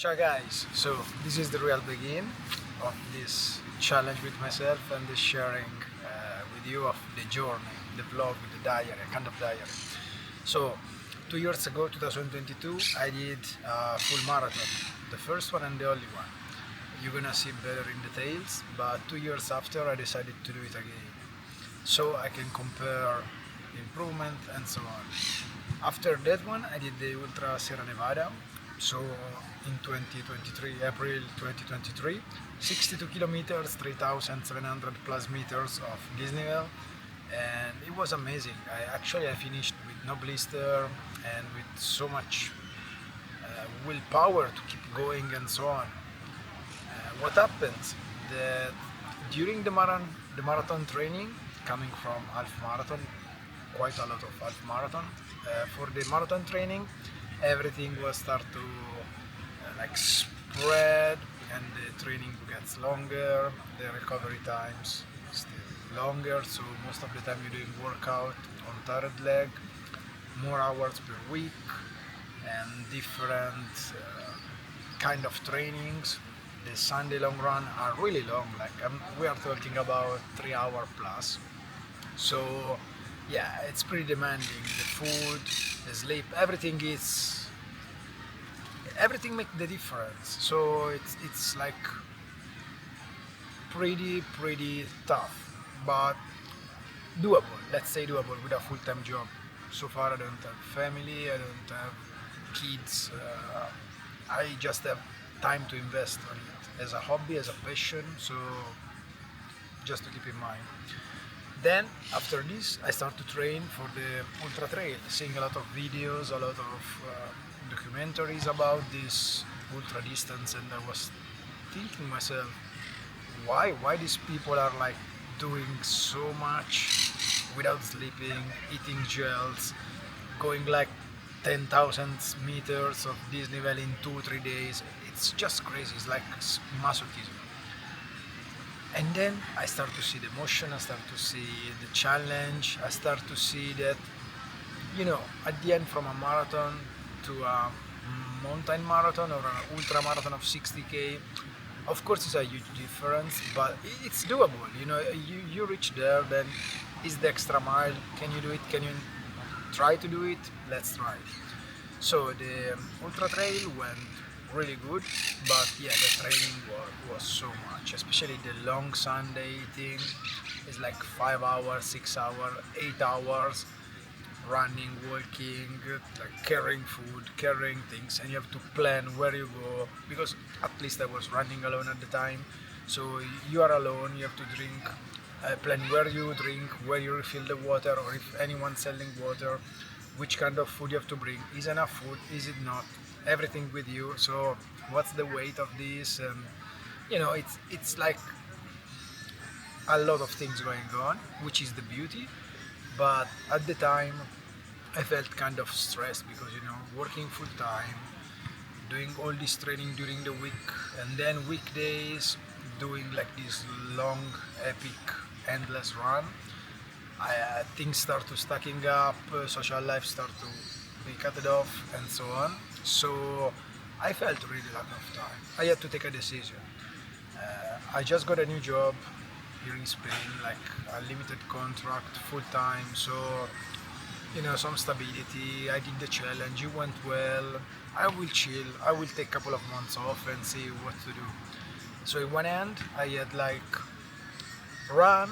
Ciao guys, so this is the real begin of this challenge with myself and the sharing with you of the journey, the vlog, the diary, kind of diary. So 2 years ago, 2022, I did a full marathon, the first one and the only one. You're gonna see better in details, but 2 years after I decided to do it again. So I can compare improvement and so on. After that one, I did the Ultra Sierra Nevada. So in 2023, April 2023, 62 kilometers, 3,700 plus meters of Disneyville, and it was amazing. I finished with no blister and with so much willpower to keep going and so on. What happens that during the marathon training, coming from half marathon, quite a lot of half marathon, for the marathon training, everything was start to spread, and the training gets longer, the recovery times still longer. So most of the time you're doing workout on third leg, more hours per week, and different kind of trainings. The Sunday long run are really long, we are talking about 3 hour plus. So yeah, it's pretty demanding. The food, the sleep, everything makes the difference. So it's like pretty tough, but doable. Let's say doable with a full-time job. So far, I don't have family, I don't have kids. I just have time to invest on it as a hobby, as a passion. So just to keep in mind. Then after this, I start to train for the ultra trail, seeing a lot of videos, a lot of documentaries about this ultra distance, and I was thinking myself, why these people are like doing so much without sleeping, eating gels, going like 10,000 meters of Disneyville in 2-3 days. It's just crazy. It's like masochism. And then I start to see the motion, I start to see the challenge, I start to see that, at the end, from a marathon to a mountain marathon or an ultra marathon of 60K, of course it's a huge difference, but it's doable. You reach there, then is the extra mile. Can you do it? Can you try to do it? Let's try it. So the ultra trail went really good, but yeah, the training was so much, especially the long Sunday eating. It's like 5 hours, 6 hours, 8 hours running, walking, like carrying food, carrying things, and you have to plan where you go, because at least I was running alone at the time. So you are alone, you have to drink, plan where you drink, where you refill the water, or if anyone's selling water, which kind of food you have to bring. Is enough food? Is it not? Everything with you. So what's the weight of this? It's like a lot of things going on, which is the beauty. But at the time, I felt kind of stressed because working full time, doing all this training during the week, and then weekdays doing like this long, epic, endless run. Things start to stacking up, social life start to be cut off, and so on. So I felt really lack of time. I had to take a decision. I just got a new job here in Spain, like a limited contract, full time. So some stability. I did the challenge. It went well. I will chill. I will take a couple of months off and see what to do. So in one end, I had like run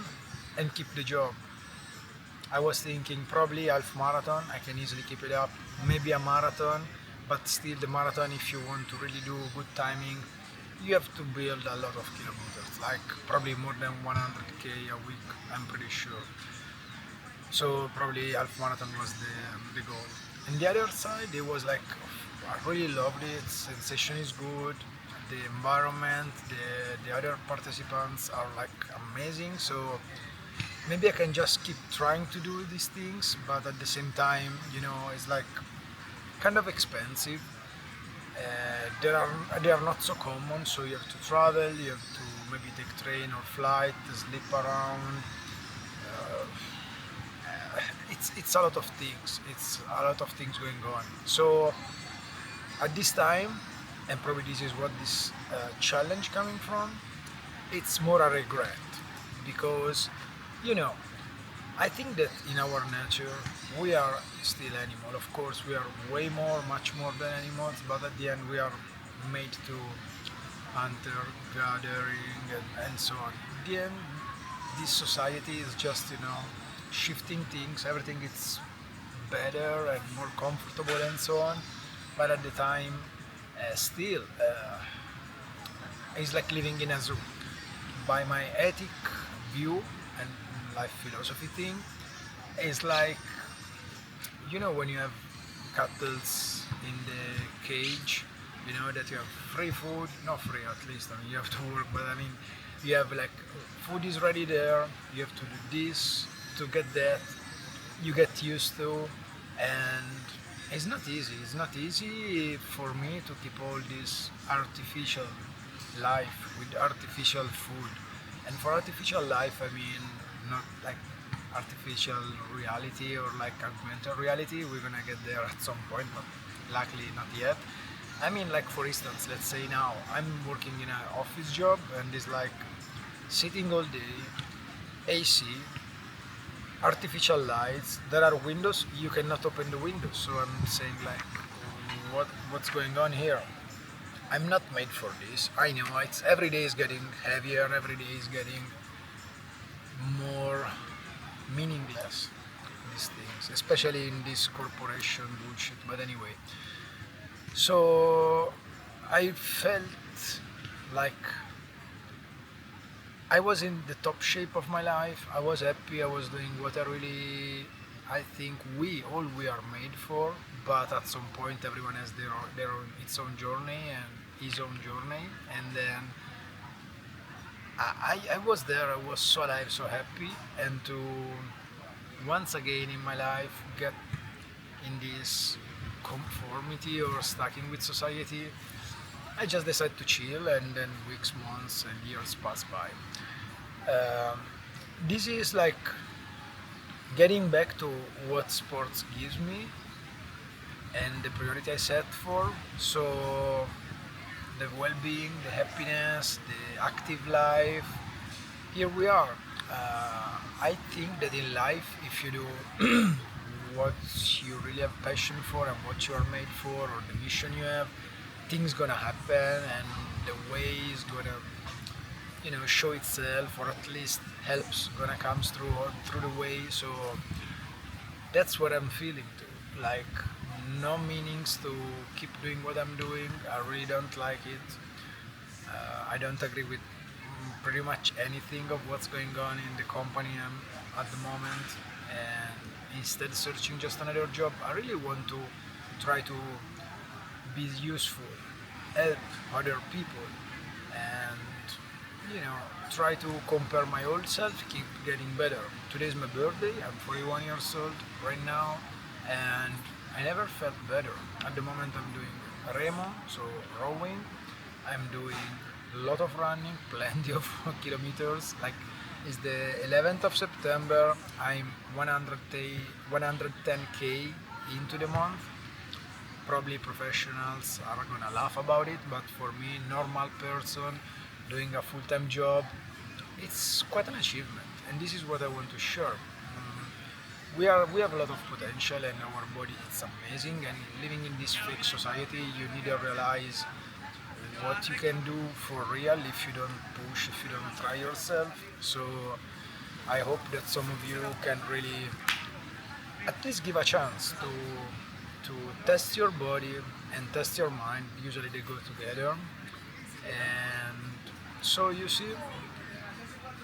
and keep the job. I was thinking probably half marathon, I can easily keep it up, maybe a marathon, but still the marathon, if you want to really do good timing, you have to build a lot of kilometers, like probably more than 100K a week, I'm pretty sure. So probably half marathon was the goal. And the other side, it was like, I really loved it, sensation is good, the environment, the other participants are like amazing. So maybe I can just keep trying to do these things, but at the same time, it's like kind of expensive. They are not so common, so you have to travel, you have to maybe take train or flight, sleep around. It's a lot of things. It's a lot of things going on. So at this time, and probably this is what this challenge coming from. It's more a regret because, you know, I think that in our nature we are still animal. Of course, we are way more, much more than animals, but at the end we are made to hunter, gathering, and so on. At the end, this society is just, shifting things. Everything is better and more comfortable and so on. But at the time, still, it's like living in a zoo. By my ethic view and life philosophy thing, it's like, when you have cattle in the cage, that you have free food, not free at least, I mean you have to work, but I mean you have like food is ready there, you have to do this to get that, you get used to, and it's not easy for me to keep all this artificial life with artificial food. And for artificial life I mean not like artificial reality or like augmented reality. We're gonna get there at some point, but luckily not yet. I mean, like for instance, let's say now I'm working in an office job and it's like sitting all day, AC, artificial lights. There are windows, you cannot open the windows. So I'm saying like, what's going on here? I'm not made for this. I know it's every day is getting heavier, every day is getting more meaningless. These things, especially in this corporation bullshit. But anyway, so I felt like I was in the top shape of my life. I was happy. I was doing what I think we are made for. But at some point, everyone has their own, its own journey and his own journey. And then I was there. I was so alive, so happy, and to once again in my life get in this conformity or stacking with society, I just decided to chill, and then weeks, months, and years pass by. Um, this is like getting back to what sports gives me and the priority I set for. So the well-being, the happiness, the active life. Here we are. I think that in life, if you do what you really have passion for and what you are made for, or the mission you have, things gonna happen, and the way is gonna, show itself, or at least helps gonna comes through the way. So that's what I'm feeling too. Like no meanings to keep doing what I'm doing. I really don't like it. I don't agree with pretty much anything of what's going on in the company I'm at the moment, and instead searching just another job. I really want to try to be useful, help other people, and try to compare my old self, keep getting better. Today's my birthday. I'm 41 years old right now, and I never felt better. At the moment, I'm doing remo, so rowing. I'm doing a lot of running, plenty of kilometers. Like it's the 11th of September. I'm 110k into the month. Probably professionals are gonna laugh about it, but for me, normal person doing a full-time job, it's quite an achievement. And this is what I want to share. We have a lot of potential, and our body is amazing. And living in this fake society, you need to realize what you can do for real if you don't push, if you don't try yourself. So I hope that some of you can really at least give a chance to test your body and test your mind. Usually they go together. And so you see,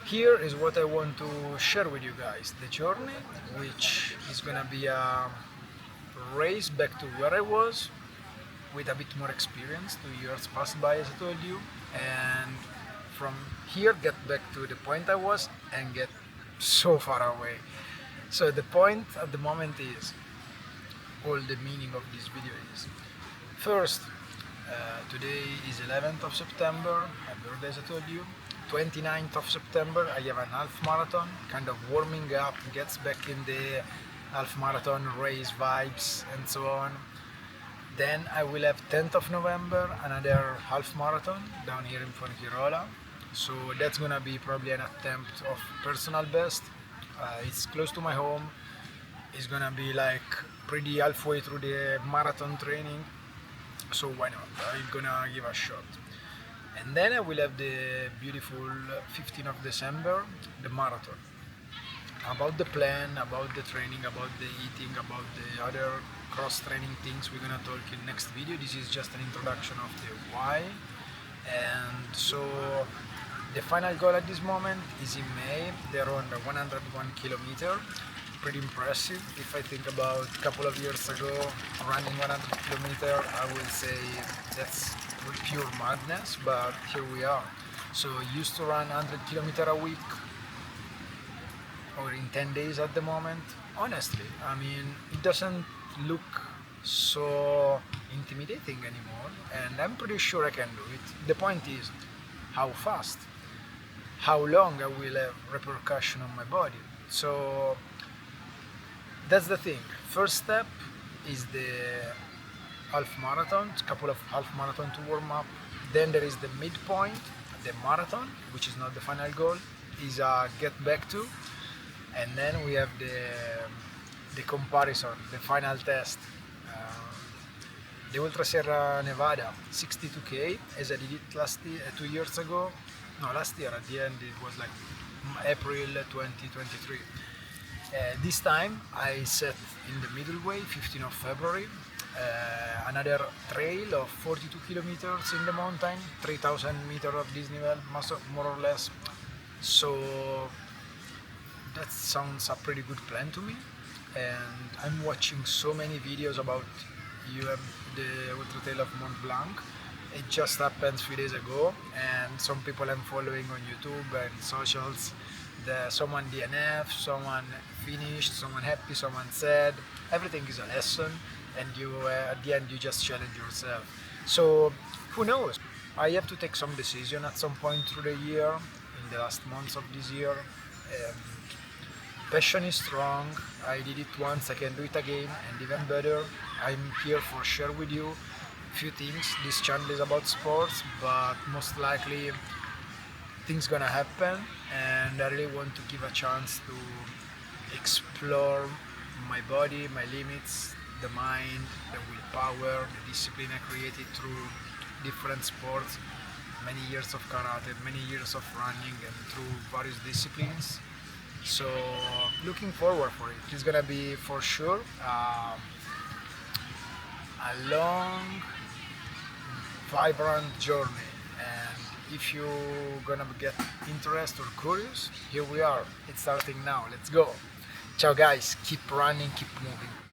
here is what I want to share with you guys. The journey, which is gonna be a race back to where I was with a bit more experience. 2 years passed by, as I told you, and from here get back to the point I was and get so far away. So the point at the moment is, all the meaning of this video is, first, today is 11th of September, my birthday, as I told you. 29th of September, I have an half marathon, kind of warming up, gets back in the half marathon race vibes and so on. Then I will have 10th of November, another half marathon down here in Fuengirola. So that's gonna be probably an attempt of personal best. It's close to my home. It's gonna be like pretty halfway through the marathon training. So why not? I'm gonna give a shot. And then I will have the beautiful 15th of December, the marathon. About the plan, about the training, about the eating, about the other cross-training things we're gonna talk in next video. This is just an introduction of the why. And so the final goal at this moment is in May. They're on the 101 kilometer. Pretty impressive. If I think about a couple of years ago running 100 kilometer, I would say that's pure madness, but here we are. So used to run 100 kilometer a week or in 10 days at the moment. Honestly, I mean, it doesn't look so intimidating anymore, and I'm pretty sure I can do it. The point is how fast, how long I will have repercussion on my body. So that's the thing. First step is the half marathon, a couple of half marathon to warm up. Then there is the midpoint, the marathon, which is not the final goal, is a get back to. And then we have the comparison, the final test. The Ultra Sierra Nevada 62K, as I did it last year, 2 years ago. No, last year at the end it was like April 2023. This time I set in the middle way, 15th of February, another trail of 42 kilometers in the mountain, 3,000 meters of Disney World, more or less. So that sounds a pretty good plan to me, and I'm watching so many videos about the Ultra Trail of Mont Blanc. It just happened a few days ago, and some people I'm following on YouTube and socials, someone DNF, someone finished, someone happy, someone sad. Everything is a lesson, and you at the end you just challenge yourself. So who knows? I have to take some decision at some point through the year, in the last months of this year. Passion is strong. I did it once, I can do it again, and even better. I'm here for share with you few things. This channel is about sports, but most likely things gonna happen, and I really want to give a chance to explore my body, my limits, the mind, the willpower, the discipline I created through different sports, many years of karate, many years of running, and through various disciplines. So looking forward for it. It's gonna be for sure a long, vibrant journey, and if you're gonna get interested or curious, here we are. It's starting now. Let's go. Ciao guys, keep running, keep moving.